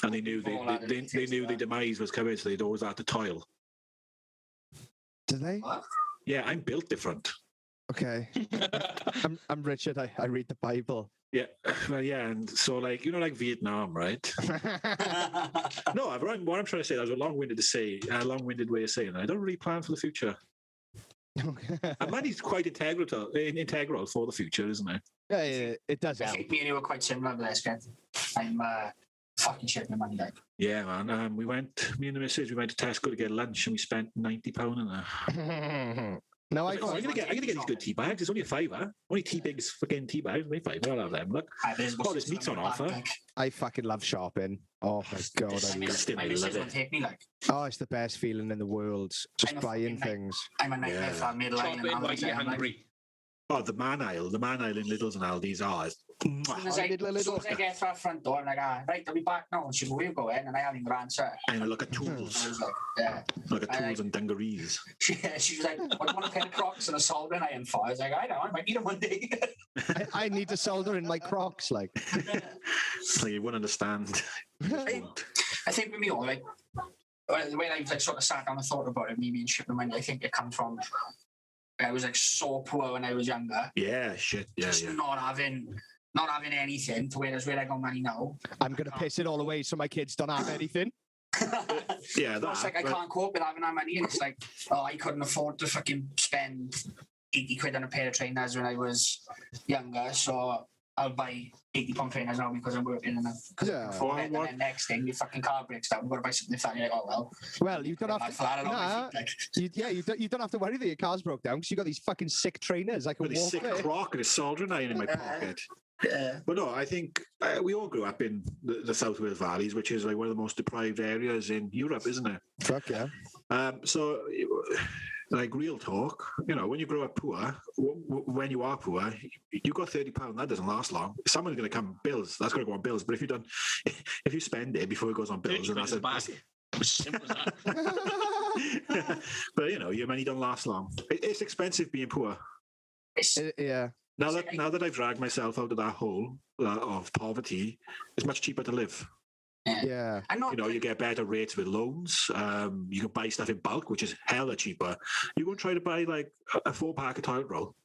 Speaker 6: And they knew they knew the demise was coming, so they'd always had to toil.
Speaker 1: Did they?
Speaker 4: What?
Speaker 6: Yeah, I'm built different.
Speaker 1: Okay. I'm Richard. I read the Bible.
Speaker 6: Yeah, well, yeah, and so like like Vietnam, right? No, what I'm trying to say, that was a long-winded way of saying it. I don't really plan for the future. And money's quite integral for the future, isn't it?
Speaker 1: Yeah, it does
Speaker 4: I
Speaker 1: help.
Speaker 4: think me and you were quite similar with this, Ken. I'm fucking shit my money, like.
Speaker 6: Yeah, man. Me and the missus, we went to Tesco to get lunch, and we spent £90 in there.
Speaker 1: No,
Speaker 6: I'm gonna get these good tea bags. It's only a £5. Only tea bags, fucking tea bags. Only £5. I'll have them. Look, oh, this meat's on offer.
Speaker 1: I fucking love shopping. Oh my god, I love
Speaker 6: it.
Speaker 4: Take me, like.
Speaker 1: Oh, it's the best feeling in the world. Just
Speaker 4: I'm a
Speaker 1: buying
Speaker 4: fucking
Speaker 1: things.
Speaker 4: I'm a nightmare for middle line.
Speaker 5: Shopping while you're hungry.
Speaker 6: Oh, the man aisle in Lidl's and Aldi's are.
Speaker 4: As soon as I get to our front door, I'm like, right, I'll be back now. And she goes, where you going? And I haven't even answered.
Speaker 6: And I look at
Speaker 4: I
Speaker 6: tools.
Speaker 4: was like, yeah.
Speaker 6: Look at tools and dungarees.
Speaker 4: She was like, what do you want a pair of Crocs and a soldering iron for? I was like, I don't know, I might need them one day.
Speaker 1: I need to solder in my Crocs, like.
Speaker 6: So you wouldn't understand.
Speaker 4: I think with me, all like, the way I've like sort of sat down and thought about it, me being shipping money, I think it comes from. I was like so poor when I was younger.
Speaker 6: Yeah, shit. Yeah,
Speaker 4: Just
Speaker 6: yeah.
Speaker 4: not having anything. To whereas where I got money now.
Speaker 1: I'm gonna piss it all away so my kids don't have anything.
Speaker 6: Yeah,
Speaker 4: So it's like I can't cope with having that money, and it's like, oh, I couldn't afford to fucking spend 80 quid on a pair of trainers when I was younger, so I'll buy £80 trainers now because I'm working and
Speaker 1: Yeah.
Speaker 4: and then next thing your fucking car breaks down, you've got to buy something fat. You're like, oh well.
Speaker 1: Well, you don't have to.
Speaker 4: Flat on my
Speaker 1: Nah,
Speaker 4: feet, like.
Speaker 1: you don't have to worry that your car's broke down because you got these fucking sick trainers. I can
Speaker 6: with a
Speaker 1: walk
Speaker 6: sick
Speaker 1: there.
Speaker 6: crock and a soldering iron in my pocket.
Speaker 4: Yeah.
Speaker 6: But no, I think we all grew up in the South Wales Valleys, which is like one of the most deprived areas in Europe, isn't it?
Speaker 1: Fuck yeah.
Speaker 6: So, like real talk, when you grow up poor, when you are poor, you got £30. That doesn't last long. Someone's going to come bills. That's going to go on bills. But if you spend it before it goes on bills, then that's
Speaker 5: Simple as that.
Speaker 6: But your money don't last long. It's expensive being poor.
Speaker 1: Yeah.
Speaker 6: Now that I've dragged myself out of that hole of poverty, it's much cheaper to live.
Speaker 1: Yeah.
Speaker 4: I'm not.
Speaker 6: You know, you get better rates with loans. You can buy stuff in bulk, which is hella cheaper. You go and try to buy like a 4-pack of toilet roll.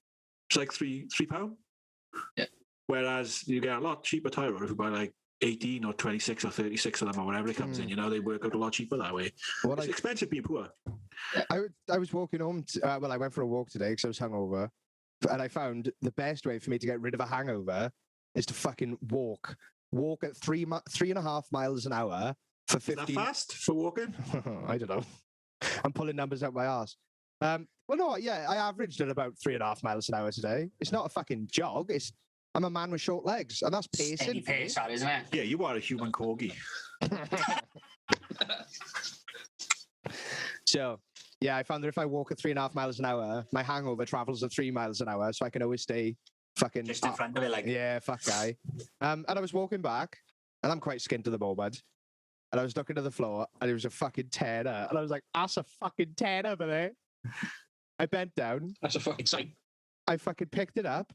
Speaker 6: It's like £3.
Speaker 4: Yeah.
Speaker 6: Whereas you get a lot cheaper toilet roll if you buy like 18 or 26 or 36 of them or whatever it comes in. You know, they work out a lot cheaper that way. It's expensive being poor.
Speaker 1: I was walking home. Well, I went for a walk today because I was hungover, and I found the best way for me to get rid of a hangover is to fucking walk at 3.5 miles an hour for 15.
Speaker 6: Is that fast for walking?
Speaker 1: I don't know. I'm pulling numbers out my ass. Well, no, yeah, I averaged at about 3.5 miles an hour today. It's not a fucking jog. I'm a man with short legs, and that's pacing.
Speaker 4: Steady pace, that, isn't it?
Speaker 6: Yeah, you are a human corgi.
Speaker 1: So, yeah, I found that if I walk at 3.5 miles an hour, my hangover travels at 3 miles an hour, so I can always stay fucking
Speaker 4: Just in front of it, like.
Speaker 1: yeah, fuck guy. And I was walking back, and I'm quite skint to the moment, and I was looking at the floor, and it was a fucking tenner, and I was like, "That's a fucking tenner over there." I bent down,
Speaker 5: That's a fucking sight.
Speaker 1: I fucking picked it up,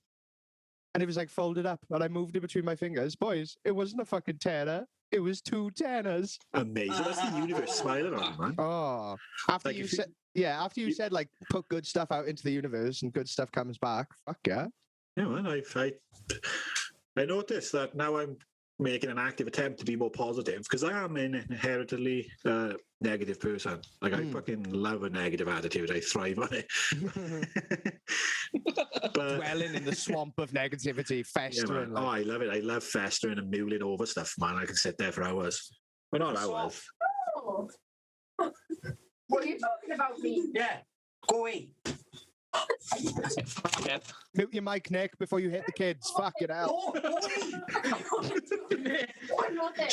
Speaker 1: and it was like folded up, and I moved it between my fingers. Boys, it wasn't a fucking tenner. It was 2 tenners.
Speaker 6: Amazing. That's the universe smiling on you, man.
Speaker 1: Oh, after
Speaker 6: Like
Speaker 1: you
Speaker 6: if you-
Speaker 1: said, yeah, after you said like put good stuff out into the universe and good stuff comes back. Fuck yeah.
Speaker 6: Yeah, man. I noticed that now I'm making an active attempt to be more positive because I am an inherently negative person. Like I fucking love a negative attitude. I thrive on it. But
Speaker 1: Dwelling in the swamp of negativity,
Speaker 6: yeah,
Speaker 1: festering.
Speaker 6: man. Oh, I love it. I love festering and mulling over stuff, man. I can sit there for hours. Well, not hours.
Speaker 7: Oh. What are you talking about, me?
Speaker 4: Yeah. Go away.
Speaker 5: Fuck it.
Speaker 1: Mute your mic, Nick, before you hit the kids. Fuck it out.
Speaker 4: Go away.
Speaker 7: One more thing.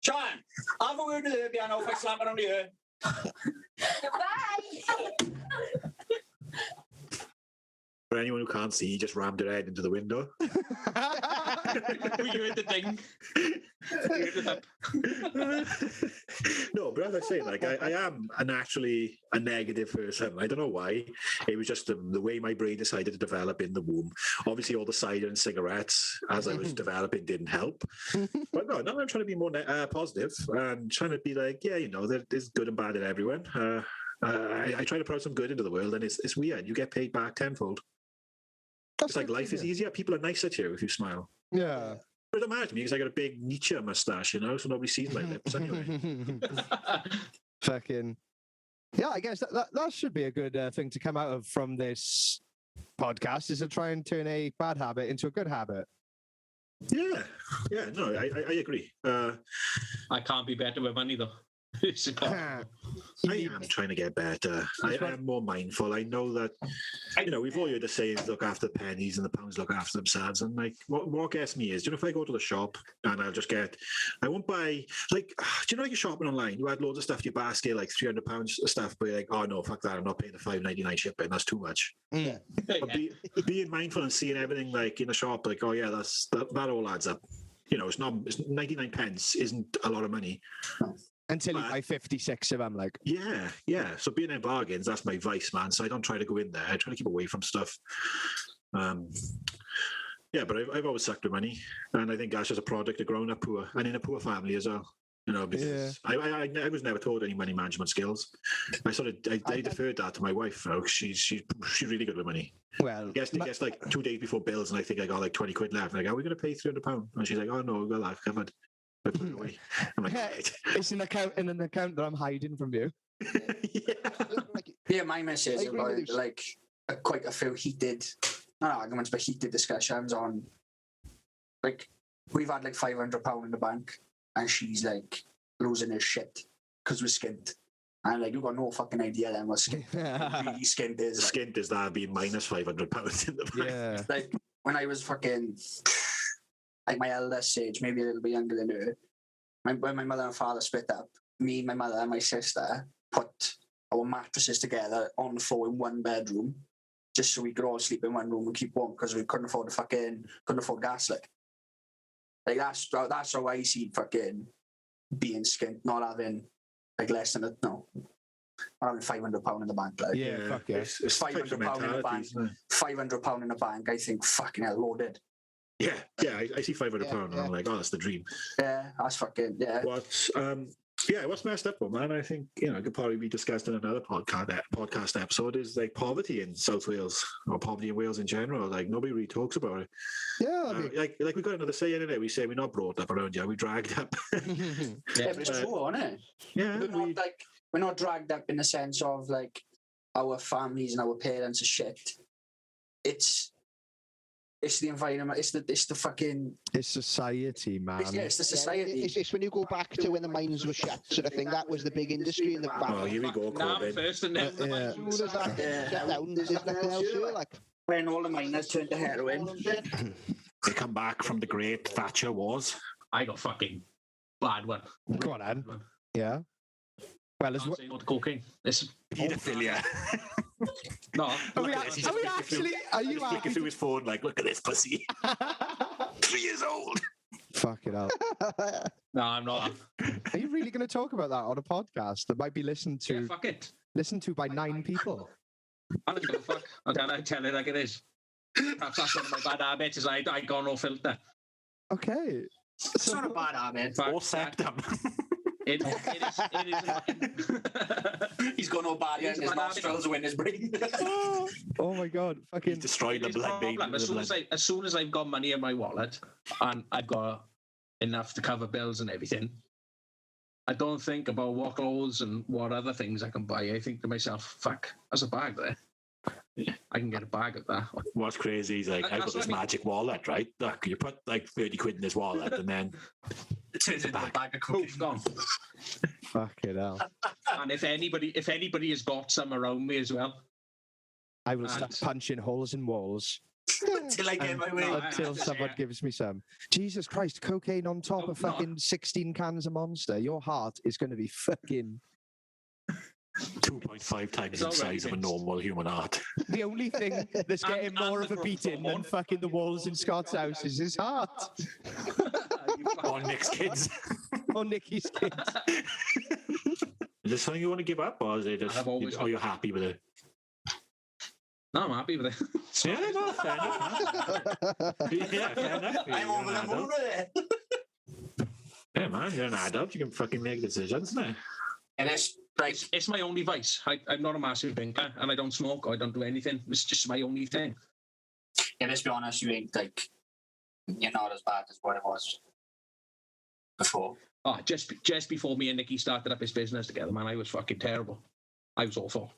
Speaker 4: Sean, have a word with her piano if I slap it on the ear.
Speaker 7: Bye.
Speaker 6: For anyone who can't see, he just rammed her head into the window.
Speaker 5: You heard the ding. You heard the
Speaker 6: No, but as I say, like I am naturally a negative person. I don't know why. It was just the way my brain decided to develop in the womb. Obviously, all the cider and cigarettes as I was developing didn't help. But no, now I'm trying to be more positive and trying to be like, yeah, you know, there's good and bad in everyone. I try to put out some good into the world, and it's weird. You get paid back tenfold. It's like life is easier. People are nicer to you if you smile.
Speaker 1: Yeah.
Speaker 6: But it don't matter to me because I got a big Nietzsche mustache, you know, so nobody sees my lips anyway.
Speaker 1: Fucking. Yeah, I guess that should be a good thing to come out of from this podcast is to try and turn a bad habit into a good habit.
Speaker 6: Yeah, no, I agree.
Speaker 5: I can't be better with money though. It's impossible.
Speaker 6: I am trying to get better. I am more mindful. I know that, you know, we've all heard the sayings, look after the pennies and the pounds look after themselves. And like, what gets me is, do you know, if I go to the shop and I won't buy, like, do you know, like you're shopping online, you add loads of stuff to your basket, like £300 of stuff, but you're like, oh no, fuck that, I'm not paying the $5.99 shipping, that's too much.
Speaker 1: Mm.
Speaker 6: But being mindful and seeing everything like in the shop, like, oh yeah, that all adds up. You know, it's 99 pence isn't a lot of money.
Speaker 1: Until you buy 56 of them, like.
Speaker 6: Yeah. So being in bargains, that's my vice, man. So I don't try to go in there. I try to keep away from stuff. Yeah, but I've always sucked with money, and I think that's just a product of growing up poor and in a poor family as well. You know, because I was never taught any money management skills. I deferred that to my wife. You know, she's really good with money.
Speaker 1: Well,
Speaker 6: I guess like 2 days before bills, and I think I got like 20 quid left. Like, are we going to pay £300? And she's like, oh no, we've got that covered. I put it away. I'm like, right.
Speaker 1: It's an account that I'm hiding from you.
Speaker 4: Yeah, my message is about like quite a few heated, not arguments, but heated discussions on, like, we've had like £500 in the bank, and she's like losing her shit because we're skint. And like, you've got no fucking idea then what skint really skint is.
Speaker 6: Like, skint is that being minus £500 in the bank.
Speaker 1: Yeah.
Speaker 4: Like, when I was fucking, like my eldest age, maybe a little bit younger than her, when my mother and father split up, me, my mother and my sister put our mattresses together on the floor in one bedroom just so we could all sleep in one room and keep warm because we couldn't afford gas. Like that's how I see fucking being skint, not having like less than I'm having £500 in the bank. Like,
Speaker 1: Yeah, fuck yeah.
Speaker 6: It's
Speaker 4: £500 in the
Speaker 6: mentality,
Speaker 4: bank.
Speaker 6: isn't it?
Speaker 4: £500 in the bank. I think fucking hell, loaded.
Speaker 6: Yeah, I see £500 and
Speaker 2: Yeah.
Speaker 6: I'm like, oh, that's the dream.
Speaker 4: Yeah, that's fucking
Speaker 6: What's messed up, man? I think it could probably be discussed in another podcast episode. Is like poverty in South Wales or poverty in Wales in general. Like nobody really talks about it.
Speaker 1: Yeah, I mean,
Speaker 6: Like we got another saying in it. We say we're not brought up around here. We dragged up.
Speaker 4: Yeah, but it's true, isn't it?
Speaker 6: Yeah,
Speaker 4: We're not dragged up in the sense of like our families and our parents are shit. It's the environment. It's the fucking.
Speaker 1: it's society, man.
Speaker 4: It's the society.
Speaker 2: It's when you go back to when the mines were shut, sort of thing. That was the big industry in the back.
Speaker 6: Oh, here we go,
Speaker 5: Now
Speaker 6: Corbin.
Speaker 5: first and then
Speaker 1: Yeah.
Speaker 2: As soon as that shut down, there's nothing else here. Like,
Speaker 4: When all the miners turned to heroin.
Speaker 6: They come back from the great Thatcher wars.
Speaker 5: I got fucking bad one.
Speaker 1: Go on, then. Yeah. Well, as
Speaker 5: Can't
Speaker 1: well.
Speaker 5: say no to cocaine. It's
Speaker 6: Paedophilia.
Speaker 5: no.
Speaker 1: Are we actually? Are you
Speaker 6: flicking
Speaker 1: happy?
Speaker 6: through his phone like, look at this pussy. 3 years old.
Speaker 1: Fuck it up.
Speaker 5: No, I'm not.
Speaker 1: Are you really going to talk about that on a podcast that might be listened
Speaker 5: Yeah,
Speaker 1: to
Speaker 5: fuck it.
Speaker 1: by 9 people?
Speaker 5: I don't give a fuck. I tell it like it is. Perhaps that's one of my bad habits. Is I got no filter.
Speaker 1: Okay.
Speaker 4: It's not a bad habit.
Speaker 6: Or septum.
Speaker 5: It is.
Speaker 4: He's got no bad in his nostrils or in his brain.
Speaker 1: Oh my god!
Speaker 6: He's
Speaker 1: Fucking.
Speaker 6: destroyed the
Speaker 5: It is a
Speaker 6: blood, baby.
Speaker 5: problem. As soon as I've got money in my wallet and I've got enough to cover bills and everything, I don't think about what clothes and what other things I can buy. I think to myself, fuck, there's a bag there. I can get a bag of that.
Speaker 6: What's crazy is like, I've got
Speaker 5: That's
Speaker 6: this
Speaker 5: what I mean.
Speaker 6: magic wallet, right? Look, you put like 30 quid in this wallet and then
Speaker 4: It turns into a bag of cookies.
Speaker 5: Poof, gone.
Speaker 1: Fucking hell!
Speaker 5: And if anybody has got some around me as well,
Speaker 1: I will start punching holes in walls
Speaker 4: Until I get my way.
Speaker 1: until someone gives me some. Jesus Christ! Cocaine on top
Speaker 5: Oh,
Speaker 1: of
Speaker 5: no.
Speaker 1: fucking 16 cans of Monster. Your heart is going to be fucking.
Speaker 6: 2.5 times
Speaker 5: It's
Speaker 6: the
Speaker 5: already
Speaker 6: size of a
Speaker 5: been-
Speaker 6: normal human heart.
Speaker 1: The only thing that's
Speaker 5: And-
Speaker 1: getting more
Speaker 5: and
Speaker 1: of a
Speaker 5: the
Speaker 1: beating than
Speaker 5: horn.
Speaker 1: fucking the walls in Scott's house is his heart.
Speaker 6: Or Nick's kids.
Speaker 1: Or Nicky's kids.
Speaker 6: Is this something you want to give up, or is it just,
Speaker 5: I've always
Speaker 6: are you happy with it?
Speaker 5: no, I'm happy with it.
Speaker 6: Yeah, no, fair enough. Yeah, fair enough.
Speaker 4: I'm
Speaker 6: You're
Speaker 4: over
Speaker 6: an
Speaker 4: the moon
Speaker 6: adult.
Speaker 4: with it.
Speaker 6: Yeah, man, you're an adult. You can fucking make decisions now.
Speaker 4: And it's like,
Speaker 5: It's my only vice. I'm not a massive drinker, and I don't smoke. Or I don't do anything. It's just my only thing.
Speaker 4: yeah, let's be honest, you ain't like, you're not as bad as what it was before.
Speaker 5: Oh, just before me and Nicky started up his business together, man, I was fucking terrible. I was awful.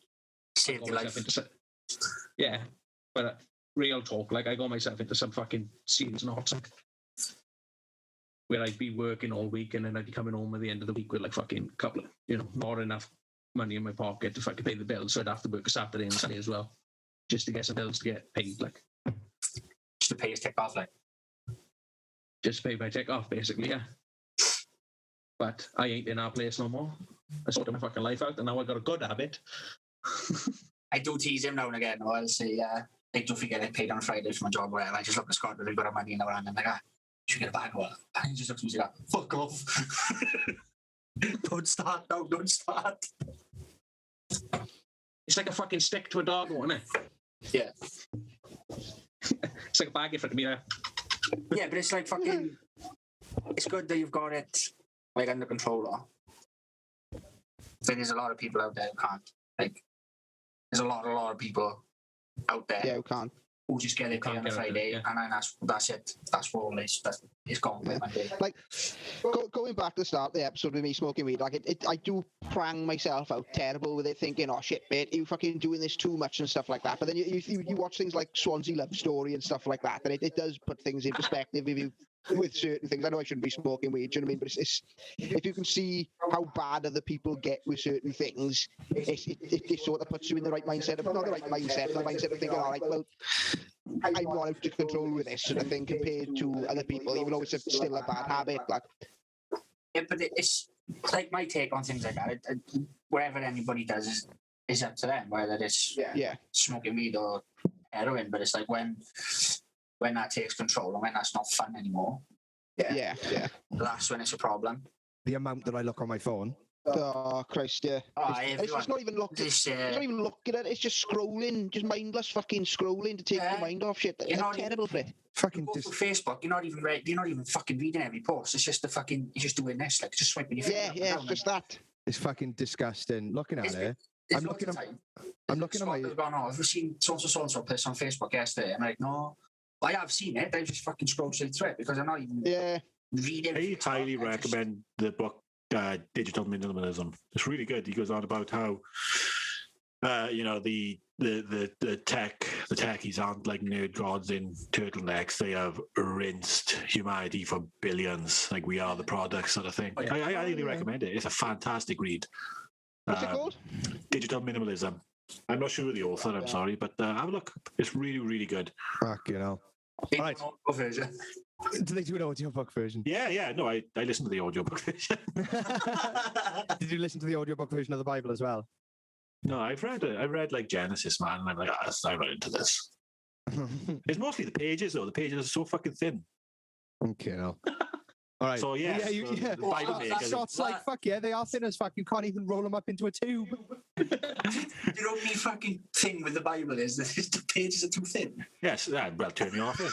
Speaker 4: Saved your
Speaker 5: Got
Speaker 4: life.
Speaker 5: myself yeah, but real talk, like I got myself into some fucking serious knots, like, where I'd be working all week and then I'd be coming home at the end of the week with like fucking couple of, not enough money in my pocket to fucking pay the bills, so I'd have to work a Saturday and Sunday as well, just to get some bills to get paid, like
Speaker 4: Just to pay his tick off, like.
Speaker 5: just to pay my tick off, basically, yeah. But I ain't in our place no more. I sorted my fucking life out, and now I got a good habit.
Speaker 4: I do tease him now and again. I'll say, I don't forget I paid on Friday for my job, whatever. I just look at Scott and I've got money in the hand and I'm like, you should get a bag of it. And he just looks at me and goes, fuck off. Don't start, no, don't start.
Speaker 5: It's like a fucking stick to a dog, isn't it?
Speaker 4: Yeah.
Speaker 5: It's like a bag in front of me.
Speaker 4: Yeah, but it's like fucking, it's good that you've got it like under control. Though. So there's a lot of people out there who can't. Like, there's a lot of people out there
Speaker 2: yeah, we can't.
Speaker 4: who just get their pay
Speaker 5: Can't
Speaker 4: on a
Speaker 5: get out of it,
Speaker 4: Friday,
Speaker 5: yeah.
Speaker 4: and then that's it. That's all it's gone with my day.
Speaker 2: Like, going back to the start of the episode with me smoking weed, like, I do prang myself out terrible with it, thinking, oh shit, mate, you fucking doing this too much and stuff like that. But then you watch things like Swansea Love Story and stuff like that, and it does put things in perspective if you with certain things. I know I shouldn't be smoking weed, do you know what I mean? But it's if you can see how bad other people get with certain things, it sort of puts you in the right mindset of, not the right mindset, the mindset of thinking, all right, well, I'm not out of control with this sort of thing compared to other people, even though it's still a bad habit. Like,
Speaker 4: Yeah, but it's like my take on things like that. Whatever anybody does is up to them, whether it's
Speaker 2: yeah,
Speaker 4: smoking weed or heroin. But it's like when that takes control and when that's not fun anymore,
Speaker 2: yeah.
Speaker 4: that's when it's a problem.
Speaker 1: The amount that I look on my phone
Speaker 2: Oh Christ, yeah.
Speaker 4: Oh,
Speaker 2: And it's just not even looking.
Speaker 4: This,
Speaker 2: It's not even looking at it. It's just scrolling, just mindless fucking scrolling to take
Speaker 4: Yeah.
Speaker 2: your mind off shit.
Speaker 4: You're
Speaker 2: It's
Speaker 4: not
Speaker 2: terrible for it.
Speaker 4: you
Speaker 1: Fucking
Speaker 4: go
Speaker 1: dis-
Speaker 4: through Facebook, you're not even fucking reading every post. It's just you're just doing this, like just swiping your finger
Speaker 2: Yeah,
Speaker 4: up and
Speaker 2: yeah,
Speaker 4: down,
Speaker 2: it's just that.
Speaker 1: It's fucking disgusting. Looking at
Speaker 4: It's-
Speaker 1: it,
Speaker 4: There's
Speaker 1: I'm
Speaker 4: lots
Speaker 1: looking
Speaker 4: of
Speaker 1: at-
Speaker 4: time.
Speaker 1: I'm looking at
Speaker 4: Scott
Speaker 1: my.
Speaker 4: has gone, have you seen so-and-so post on Facebook yesterday? I'm like, no. I have seen it. I just fucking scroll straight through it because I'm not even
Speaker 2: Yeah.
Speaker 4: reading.
Speaker 6: I highly recommend the book Digital Minimalism. It's really good. He goes on about how the techies aren't like nerd gods in turtlenecks. They have rinsed humanity for billions. Like we are the product sort of thing.
Speaker 4: Oh, yeah.
Speaker 6: I highly recommend it. It's a fantastic read.
Speaker 2: What's it called?
Speaker 6: Digital Minimalism. I'm not sure of the author, I'm sorry, but have a look. It's really, really good.
Speaker 1: Fuck, you know.
Speaker 4: Big
Speaker 1: Right.
Speaker 4: version.
Speaker 1: Do they do an audiobook version?
Speaker 6: Yeah. No, I listened to the audiobook version.
Speaker 1: Did you listen to the audiobook version of the Bible as well?
Speaker 6: No, I read like Genesis, man, and I'm like, I'm not into this. It's mostly the pages, though. The pages are so fucking thin.
Speaker 1: Okay, no. All right.
Speaker 6: So, yeah.
Speaker 1: yeah,
Speaker 6: the Bible makers.
Speaker 1: Scott's like, fuck yeah, they are thin as fuck. You can't even roll them up into a tube.
Speaker 4: You know what the fucking thing with the Bible is? That the pages are too thin.
Speaker 6: Yes, well, turn me off it.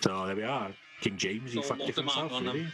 Speaker 6: So there we are. King James, he
Speaker 5: So
Speaker 6: fucked
Speaker 5: lock
Speaker 6: it
Speaker 5: the mark
Speaker 6: himself,
Speaker 5: on them.
Speaker 6: really.